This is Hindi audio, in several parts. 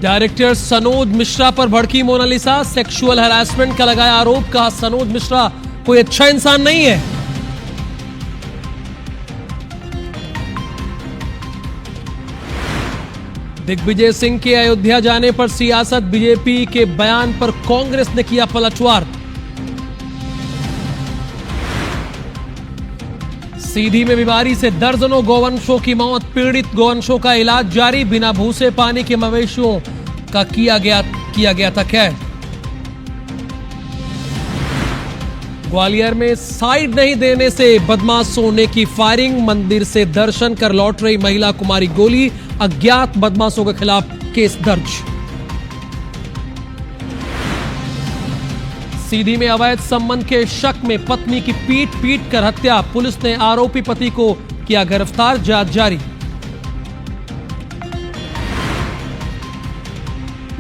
डायरेक्टर सनोज मिश्रा पर भड़की मोनालिसा, सेक्सुअल हैरेसमेंट का लगाया आरोप, कहा सनोज मिश्रा कोई अच्छा इंसान नहीं है। दिग्विजय सिंह के अयोध्या जाने पर सियासत, बीजेपी के बयान पर कांग्रेस ने किया पलटवार। सीधी में बीमारी से दर्जनों गौवंशों की मौत, पीड़ित गौवंशों का इलाज जारी, बिना भूसे पानी के मवेशियों का किया गया था कैद। ग्वालियर में साइड नहीं देने से बदमाशों ने की फायरिंग, मंदिर से दर्शन कर लौट रही महिला कुमारी गोली, अज्ञात बदमाशों के खिलाफ केस दर्ज। सीधी में अवैध संबंध के शक में पत्नी की पीट कर हत्या, पुलिस ने आरोपी पति को किया गिरफ्तार, जांच जारी।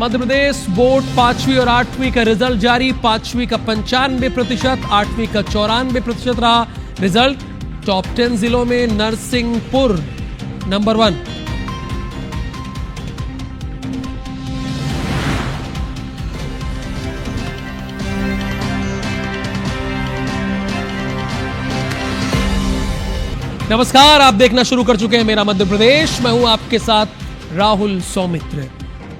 मध्य प्रदेश बोर्ड 5वीं और 8वीं का रिजल्ट जारी, 5वीं का 95%, 8वीं का 94% रहा रिजल्ट। टॉप 10 जिलों में नरसिंहपुर नंबर 1। नमस्कार, आप देखना शुरू कर चुके हैं मेरा मध्य प्रदेश। मैं हूं आपके साथ राहुल सौमित्र।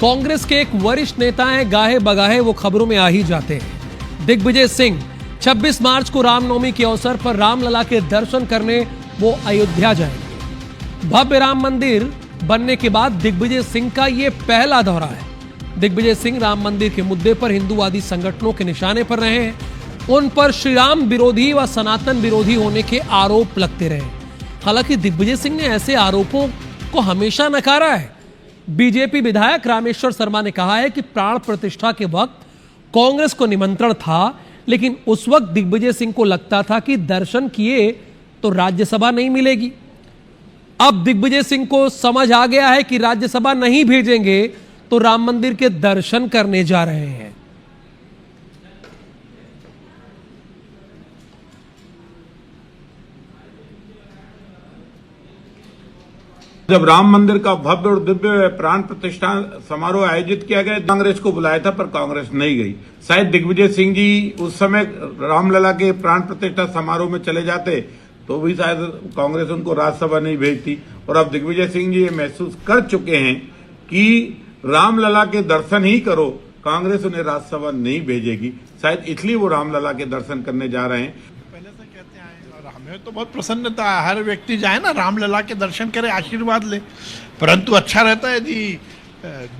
कांग्रेस के एक वरिष्ठ नेता हैं, गाहे बगाहे वो खबरों में आ ही जाते हैं। दिग्विजय सिंह 26 मार्च को रामनवमी के अवसर पर रामलला के दर्शन करने वो अयोध्या जाएंगे। भव्य राम मंदिर बनने के बाद दिग्विजय सिंह का ये पहला दौरा है। दिग्विजय सिंह राम मंदिर के मुद्दे पर हिंदूवादी संगठनों के निशाने पर रहे हैं। उन पर श्रीराम विरोधी व सनातन विरोधी होने के आरोप लगते रहे। हालांकि दिग्विजय सिंह ने ऐसे आरोपों को हमेशा नकारा है। बीजेपी विधायक रामेश्वर शर्मा ने कहा है कि प्राण प्रतिष्ठा के वक्त कांग्रेस को निमंत्रण था, लेकिन उस वक्त दिग्विजय सिंह को लगता था कि दर्शन किए तो राज्यसभा नहीं मिलेगी। अब दिग्विजय सिंह को समझ आ गया है कि राज्यसभा नहीं भेजेंगे तो राम मंदिर के दर्शन करने जा रहे हैं। जब राम मंदिर का भव्य और दिव्य प्राण प्रतिष्ठा समारोह आयोजित किया गया, कांग्रेस को बुलाया था पर कांग्रेस नहीं गई। शायद दिग्विजय सिंह जी उस समय रामलला के प्राण प्रतिष्ठा समारोह में चले जाते तो भी शायद कांग्रेस उनको राज्यसभा नहीं भेजती। और अब दिग्विजय सिंह जी ये महसूस कर चुके हैं कि रामलला के दर्शन ही करो, कांग्रेस उन्हें राज्यसभा नहीं भेजेगी। शायद इसलिए वो रामलला के दर्शन करने जा रहे हैं। हमें तो बहुत प्रसन्नता है, हर व्यक्ति जाए ना रामलला के दर्शन करे, आशीर्वाद ले। परंतु अच्छा रहता है यदि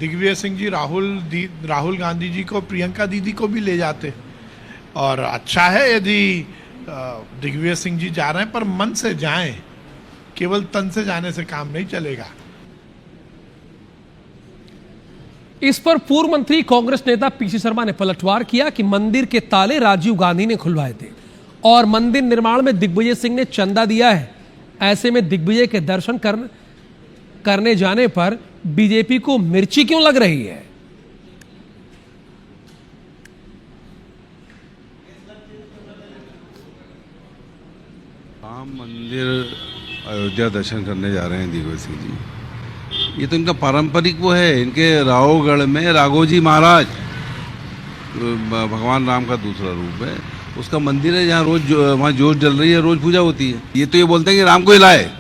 दिग्विजय सिंह जी राहुल गांधी जी को, प्रियंका दीदी को भी ले जाते। और अच्छा है यदि दिग्विजय सिंह जी जा रहे हैं पर मन से जाएं, केवल तन से जाने से काम नहीं चलेगा। इस पर पूर्व मंत्री कांग्रेस नेता पीसी शर्मा ने पलटवार किया कि मंदिर के ताले राजीव गांधी ने खुलवाए थे और मंदिर निर्माण में दिग्विजय सिंह ने चंदा दिया है। ऐसे में दिग्विजय के दर्शन करने जाने पर बीजेपी को मिर्ची क्यों लग रही है? राम मंदिर अयोध्या दर्शन करने जा रहे हैं दिग्विजय सिंह जी। ये तो इनका पारंपरिक वो है। इनके राघोगढ़ में राघोजी महाराज भगवान राम का दूसरा रूप है, उसका मंदिर है जहाँ रोज वहाँ जोत जल रही है, रोज पूजा होती है। ये तो ये बोलते हैं कि राम को ही लाए,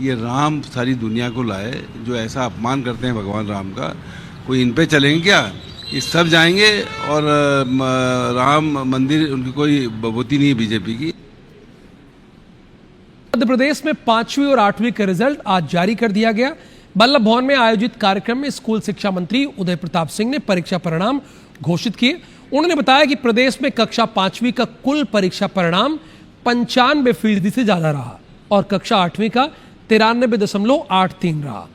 ये राम सारी दुनिया को लाए। जो ऐसा अपमान करते हैं भगवान राम का, कोई इन पे चलेंगे क्या? ये सब जाएंगे और राम मंदिर उनकी कोई बबूती नहीं है बीजेपी की। मध्य प्रदेश में 5वीं और 8वीं का रिजल्ट आज जारी कर दिया गया। बल्लभ भवन में आयोजित कार्यक्रम में स्कूल शिक्षा मंत्री उदय प्रताप सिंह ने परीक्षा परिणाम घोषित किए। उन्होंने बताया कि प्रदेश में कक्षा 5वीं का कुल परीक्षा परिणाम 95% से ज्यादा रहा और कक्षा 8वीं का 93.83 रहा।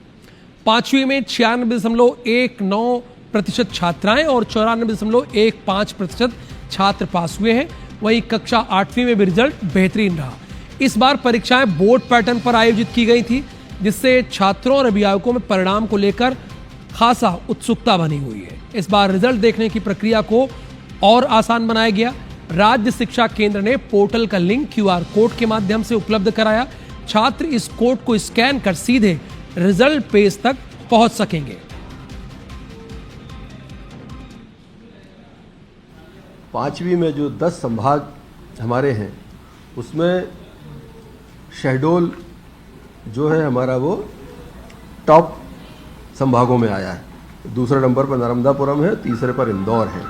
5वीं में 96.19% छात्राएं और 94.15% छात्र पास हुए हैं। वहीं कक्षा 8वीं में भी रिजल्ट बेहतरीन रहा। इस बार परीक्षाएं बोर्ड पैटर्न पर आयोजित की गई थी, जिससे छात्रों और अभिभावकों में परिणाम को लेकर खासा उत्सुकता बनी हुई है। इस बार रिजल्ट देखने की प्रक्रिया को और आसान बनाया गया। राज्य शिक्षा केंद्र ने पोर्टल का लिंक QR कोड के माध्यम से उपलब्ध कराया। छात्र इस कोड को स्कैन कर सीधे रिजल्ट पेज तक पहुंच सकेंगे। 5वीं में जो 10 संभाग हमारे हैं उसमें शहडोल जो है हमारा वो टॉप संभागों में आया है। दूसरे नंबर पर नर्मदापुरम है, तीसरे पर इंदौर है।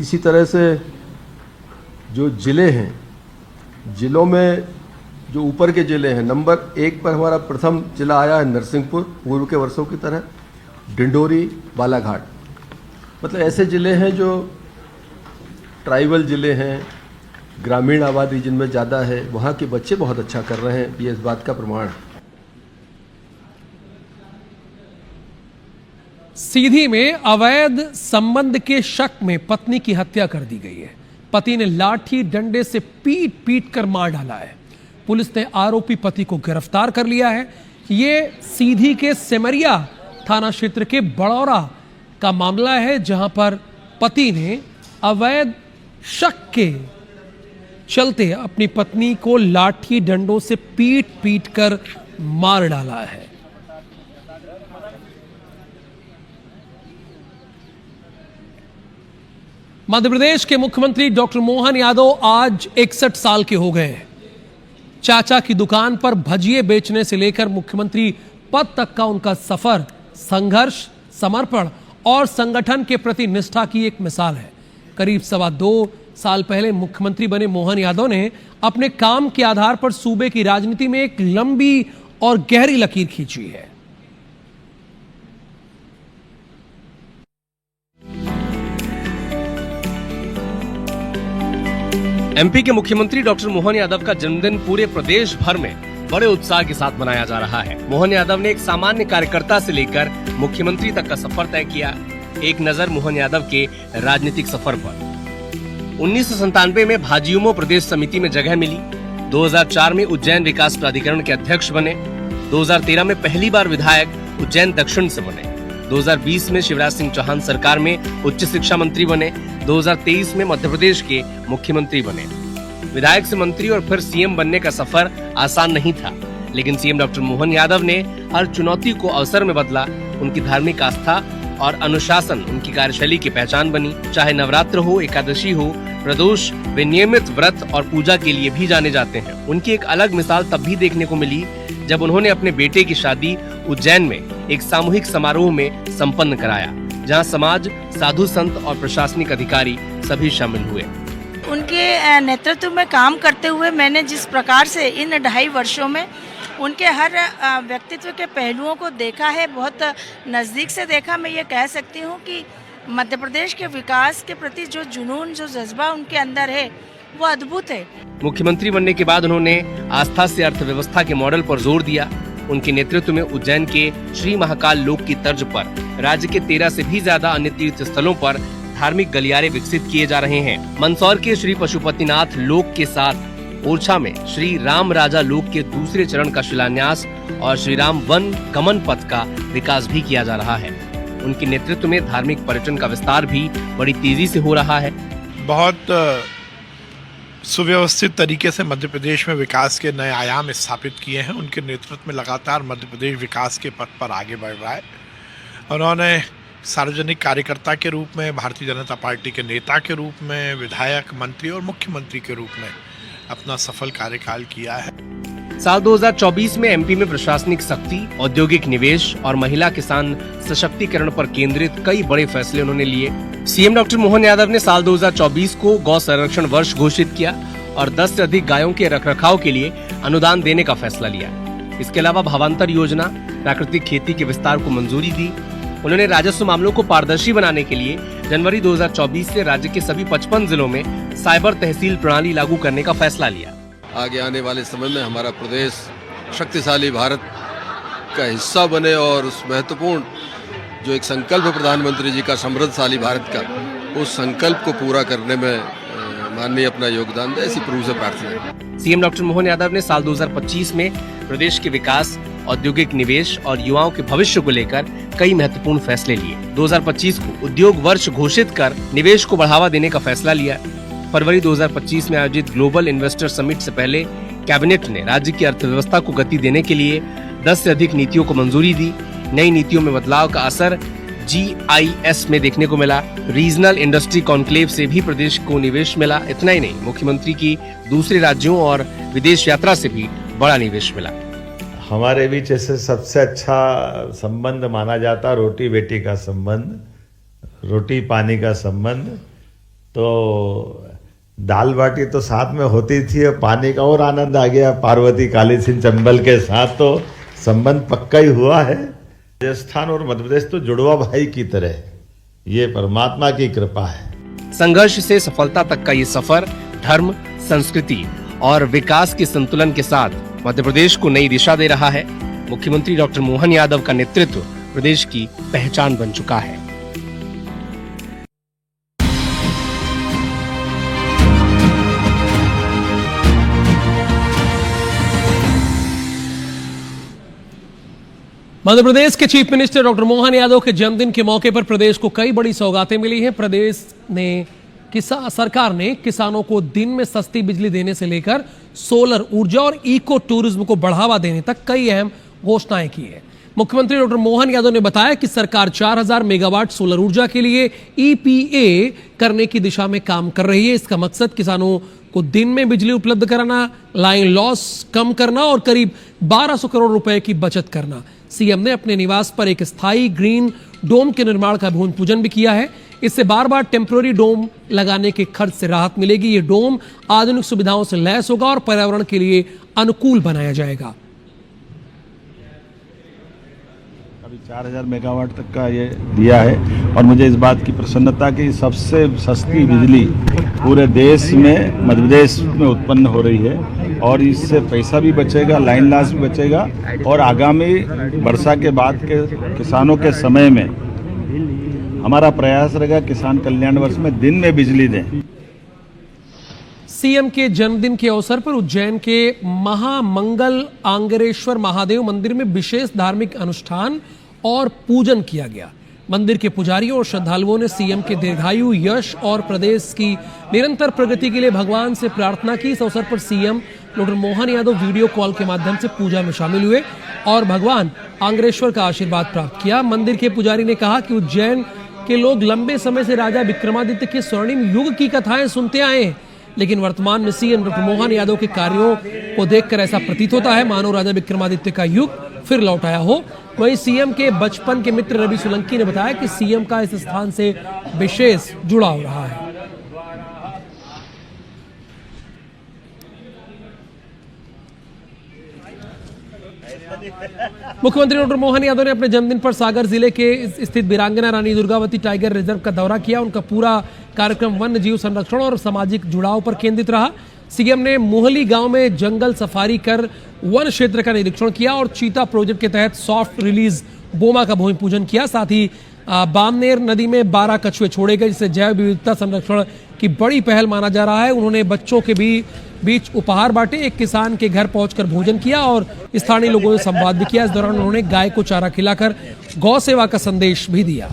इसी तरह से जो ज़िले हैं, ज़िलों में जो ऊपर के ज़िले हैं, नंबर 1 पर हमारा प्रथम ज़िला आया है नरसिंहपुर, पूर्व के वर्षों की तरह, डिंडोरी, बालाघाट। मतलब ऐसे ज़िले हैं जो ट्राइबल ज़िले हैं, ग्रामीण आबादी जिनमें ज़्यादा है, वहाँ के बच्चे बहुत अच्छा कर रहे हैं, ये इस बात का प्रमाण है। सीधी में अवैध संबंध के शक में पत्नी की हत्या कर दी गई है। पति ने लाठी डंडे से पीट पीट कर मार डाला है। पुलिस ने आरोपी पति को गिरफ्तार कर लिया है। ये सीधी के सिमरिया थाना क्षेत्र के बड़ौरा का मामला है, जहां पर पति ने अवैध शक के चलते अपनी पत्नी को लाठी डंडों से पीट पीट कर मार डाला है। मध्य प्रदेश के मुख्यमंत्री डॉक्टर मोहन यादव आज 61 साल के हो गए हैं। चाचा की दुकान पर भजिए बेचने से लेकर मुख्यमंत्री पद तक का उनका सफर संघर्ष, समर्पण और संगठन के प्रति निष्ठा की एक मिसाल है। करीब 2.25 साल पहले मुख्यमंत्री बने मोहन यादव ने अपने काम के आधार पर सूबे की राजनीति में एक लंबी और गहरी लकीर खींची है। एमपी के मुख्यमंत्री डॉक्टर मोहन यादव का जन्मदिन पूरे प्रदेश भर में बड़े उत्साह के साथ मनाया जा रहा है। मोहन यादव ने एक सामान्य कार्यकर्ता से लेकर मुख्यमंत्री तक का सफर तय किया। एक नजर मोहन यादव के राजनीतिक सफर पर। 1997 में भाजयुमो प्रदेश समिति में जगह मिली। 2004 में उज्जैन विकास प्राधिकरण के अध्यक्ष बने। 2013 में पहली बार विधायक उज्जैन दक्षिण से बने। 2020 में शिवराज सिंह चौहान सरकार में उच्च शिक्षा मंत्री बने। 2023 में मध्य प्रदेश के मुख्यमंत्री बने। विधायक से मंत्री और फिर सीएम बनने का सफर आसान नहीं था, लेकिन सीएम डॉक्टर मोहन यादव ने हर चुनौती को अवसर में बदला। उनकी धार्मिक आस्था और अनुशासन उनकी कार्यशैली की पहचान बनी। चाहे नवरात्र हो, एकादशी हो, प्रदोष, वे नियमित व्रत और पूजा के लिए भी जाने जाते हैं। उनकी एक अलग मिसाल तब भी देखने को मिली जब उन्होंने अपने बेटे की शादी उज्जैन में एक सामूहिक समारोह में संपन्न कराया, जहां समाज, साधु संत और प्रशासनिक अधिकारी सभी शामिल हुए। उनके नेतृत्व में काम करते हुए मैंने जिस प्रकार से इन 2.5 वर्षों में उनके हर व्यक्तित्व के पहलुओं को देखा है, बहुत नज़दीक से देखा। मैं ये कह सकती हूँ कि मध्य प्रदेश के विकास के प्रति जो जुनून, जो जज्बा उनके अंदर है, वो अद्भुत है। मुख्यमंत्री बनने के बाद उन्होंने आस्था से अर्थव्यवस्था के मॉडल पर जोर दिया। उनके नेतृत्व में उज्जैन के श्री महाकाल लोक की तर्ज पर राज्य के 13 से भी ज्यादा अन्य तीर्थ स्थलों पर धार्मिक गलियारे विकसित किए जा रहे हैं। मंदसौर के श्री पशुपतिनाथ लोक के साथ ओरछा में श्री राम राजा लोक के दूसरे चरण का शिलान्यास और श्री राम वन गमन पथ का विकास भी किया जा रहा है। उनके नेतृत्व में धार्मिक पर्यटन का विस्तार भी बड़ी तेजी से हो रहा है। बहुत सुव्यवस्थित तरीके से मध्य प्रदेश में विकास के नए आयाम स्थापित किए हैं। उनके नेतृत्व में लगातार मध्य प्रदेश विकास के पथ पर आगे बढ़ रहा है। उन्होंने सार्वजनिक कार्यकर्ता के रूप में, भारतीय जनता पार्टी के नेता के रूप में, विधायक, मंत्री और मुख्यमंत्री के रूप में अपना सफल कार्यकाल किया है। साल 2024 में एमपी में प्रशासनिक शक्ति, औद्योगिक निवेश और महिला किसान सशक्तिकरण पर केंद्रित कई बड़े फैसले उन्होंने लिए। सीएम डॉक्टर मोहन यादव ने साल 2024 को गौ संरक्षण वर्ष घोषित किया और 10 से अधिक गायों के रखरखाव के लिए अनुदान देने का फैसला लिया। इसके अलावा भावांतर योजना, प्राकृतिक खेती के विस्तार को मंजूरी दी। उन्होंने राजस्व मामलों को पारदर्शी बनाने के लिए जनवरी 2024 से राज्य के सभी 55 जिलों में साइबर तहसील प्रणाली लागू करने का फैसला लिया। आगे आने वाले समय में हमारा प्रदेश शक्तिशाली भारत का हिस्सा बने और उस महत्वपूर्ण जो एक संकल्प है प्रधानमंत्री जी का समृद्धशाली भारत का, उस संकल्प को पूरा करने में माननीय अपना योगदान दे, ऐसी प्रभु से प्रार्थना है। सीएम डॉक्टर मोहन यादव ने साल 2025 में प्रदेश के विकास, औद्योगिक निवेश और युवाओं के भविष्य को लेकर कई महत्वपूर्ण फैसले लिए। 2025 को उद्योग वर्ष घोषित कर निवेश को बढ़ावा देने का फैसला लिया। फरवरी 2025 में आयोजित ग्लोबल इन्वेस्टर समिट से पहले कैबिनेट ने राज्य की अर्थव्यवस्था को गति देने के लिए 10 से अधिक नीतियों को मंजूरी दी। नई नीतियों में बदलाव का असर GIS में देखने को मिला। रीजनल इंडस्ट्री कॉन्क्लेव से भी प्रदेश को निवेश मिला। इतना ही नहीं, मुख्यमंत्री की दूसरे राज्यों और विदेश यात्रा से भी बड़ा निवेश मिला। हमारे बीच ऐसे सबसे अच्छा संबंध माना जाता रोटी बेटी का संबंध, रोटी पानी का संबंध। तो दाल बाटी तो साथ में होती थी, पानी का और आनंद आ गया पार्वती काली सिंह चंबल के साथ, तो संबंध पक्का ही हुआ है। राजस्थान और मध्य प्रदेश तो जुड़वा भाई की तरह है, ये परमात्मा की कृपा है। संघर्ष से सफलता तक का ये सफर धर्म, संस्कृति और विकास के संतुलन के साथ मध्य प्रदेश को नई दिशा दे रहा है। मुख्यमंत्री डॉक्टर मोहन यादव का नेतृत्व प्रदेश की पहचान बन चुका है। मध्य प्रदेश के chief minister doctor Mohan Yadav के जन्मदिन के मौके पर प्रदेश को कई बड़ी सौगातें मिली हैं। प्रदेश ने सरकार ने किसानों को दिन में सस्ती बिजली देने से लेकर सोलर ऊर्जा और इको टूरिज्म को बढ़ावा देने तक कई अहम घोषणाएं की है। मुख्यमंत्री डॉक्टर मोहन यादव ने बताया कि सरकार 4000 मेगावाट सोलर ऊर्जा के लिए EPA करने की दिशा में काम कर रही है। इसका मकसद किसानों को दिन में बिजली उपलब्ध कराना, लाइन लॉस कम करना और करीब 1200 करोड़ रुपए की बचत करना। सीएम ने अपने निवास पर एक स्थायी ग्रीन डोम के निर्माण का भूमि पूजन भी किया है। इससे बार बार टेम्पररी डोम लगाने के खर्च से राहत मिलेगी। ये डोम आधुनिक सुविधाओं से लैस होगा और पर्यावरण के लिए अनुकूल बनाया जाएगा। अभी 4000 मेगावाट तक का ये दिया है और मुझे इस बात की प्रसन्नता कि सबसे सस्ती बिजली पूरे देश में मध्य प्रदेश में उत्पन्न हो रही है और इससे पैसा भी बचेगा, लाइन लॉस भी बचेगा और आगामी वर्षा के बाद के किसानों के समय में हमारा प्रयास रहेगा किसान कल्याण वर्ष में दिन में बिजली दें। सीएम के जन्मदिन के अवसर पर उज्जैन के महामंगल आंगरेश्वर महादेव मंदिर में विशेष धार्मिक अनुष्ठान और पूजन किया गया। मंदिर के पुजारियों और श्रद्धालुओं ने सीएम के दीर्घायु, यश और प्रदेश की निरंतर प्रगति के लिए भगवान से प्रार्थना की। इस अवसर पर CM doctor Mohan Yadav video call के माध्यम से पूजा में शामिल हुए और भगवान आंगरेश्वर का आशीर्वाद प्राप्त किया। मंदिर के पुजारी ने कहा कि उज्जैन के लोग लंबे समय से राजा विक्रमादित्य के स्वर्णिम युग की कथाएं सुनते आए हैं, लेकिन वर्तमान में सीएम डॉक्टर मोहन यादव के कार्यों को देखकर ऐसा प्रतीत होता है मानो राजा विक्रमादित्य का युग फिर लौट आया हो। वहीं सीएम के बचपन के मित्र रवि सोलंकी ने बताया कि सीएम का इस स्थान से विशेष जुड़ाव रहा है। मुख्यमंत्री डॉक्टर मोहन यादव ने अपने जन्मदिन पर सागर जिले के स्थित वीरांगना रानी दुर्गावती टाइगर रिजर्व का दौरा किया। उनका पूरा कार्यक्रम वन्य जीव संरक्षण और सामाजिक जुड़ाव पर केंद्रित रहा। सीएम ने मोहली गांव में जंगल सफारी कर वन क्षेत्र का निरीक्षण किया और चीता प्रोजेक्ट के तहत सॉफ्ट रिलीज बोमा का भूमि पूजन किया। साथ ही बामनेर नदी में 12 कछुए छोड़े गए, जिसे जैव विविधता संरक्षण की बड़ी पहल माना जा रहा है। उन्होंने बच्चों के बीच उपहार बांटे, एक किसान के घर पहुंचकर भोजन किया और स्थानीय लोगों से संवाद भी किया। इस दौरान उन्होंने गाय को चारा खिलाकर गौ सेवा का संदेश भी दिया।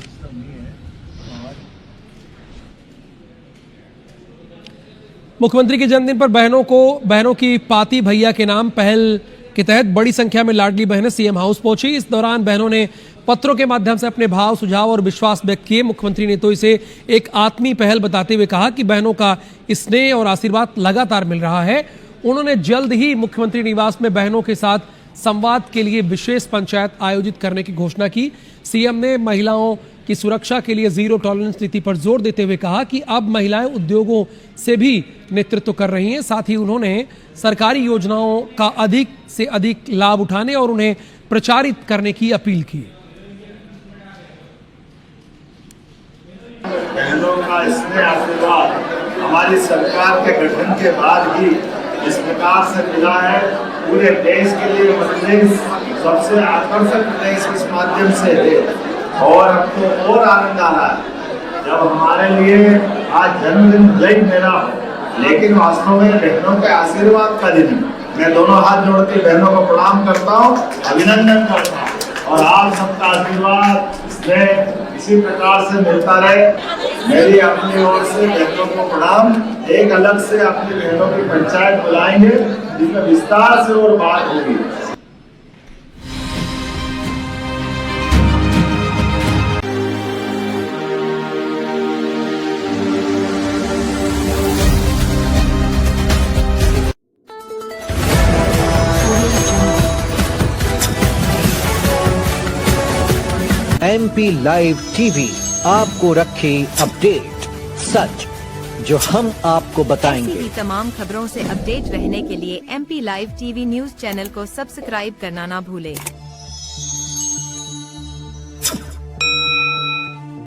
मुख्यमंत्री के जन्मदिन पर बहनों की पाती भैया के नाम पहल के तहत बड़ी संख्या में लाडली बहनें सीएम हाउस पहुंची। इस दौरान बहनों ने पत्रों के माध्यम से अपने भाव, सुझाव और विश्वास व्यक्त किए। मुख्यमंत्री ने तो इसे एक आत्मीय पहल बताते हुए कहा कि बहनों का स्नेह और आशीर्वाद लगातार मिल रहा है। उन्होंने जल्द ही मुख्यमंत्री निवास में बहनों के साथ संवाद के लिए विशेष पंचायत आयोजित करने की घोषणा की। सीएम ने महिलाओं की सुरक्षा के लिए जीरो टॉलरेंस नीति पर जोर देते हुए कहा कि अब महिलाएं उद्योगों से भी नेतृत्व कर रही हैं। साथ ही उन्होंने सरकारी योजनाओं का अधिक से अधिक लाभ उठाने और उन्हें प्रचारित करने की अपील की। बहनों का स्नेह आशीर्वाद हमारी सरकार के गठन के बाद ही इस प्रकार से मिला है। पूरे देश के लिए मध्य प्रदेश सबसे आकर्षक प्रदेश इस माध्यम से है और अब तो और आनंद आ रहा है जब हमारे लिए आज जन्मदिन भले ही मेरा हो, लेकिन वास्तव में बहनों के आशीर्वाद का दिन है। मैं दोनों हाथ जोड़ के बहनों को प्रणाम करता हूँ, अभिनंदन करता हूँ और आप सबका आशीर्वाद स्नेह इसी प्रकार से मिलता रहे। मेरी अपनी ओर से बहनों को प्रणाम। एक अलग से अपनी बहनों की पंचायत बुलाएंगे जिसमें विस्तार से और बात होगी। MP लाइव टीवी आपको रखे अपडेट, सच जो हम आपको बताएंगे। ऐसी ही तमाम खबरों से अपडेट रहने के लिए MP live TV news channel को सब्सक्राइब करना ना भूले।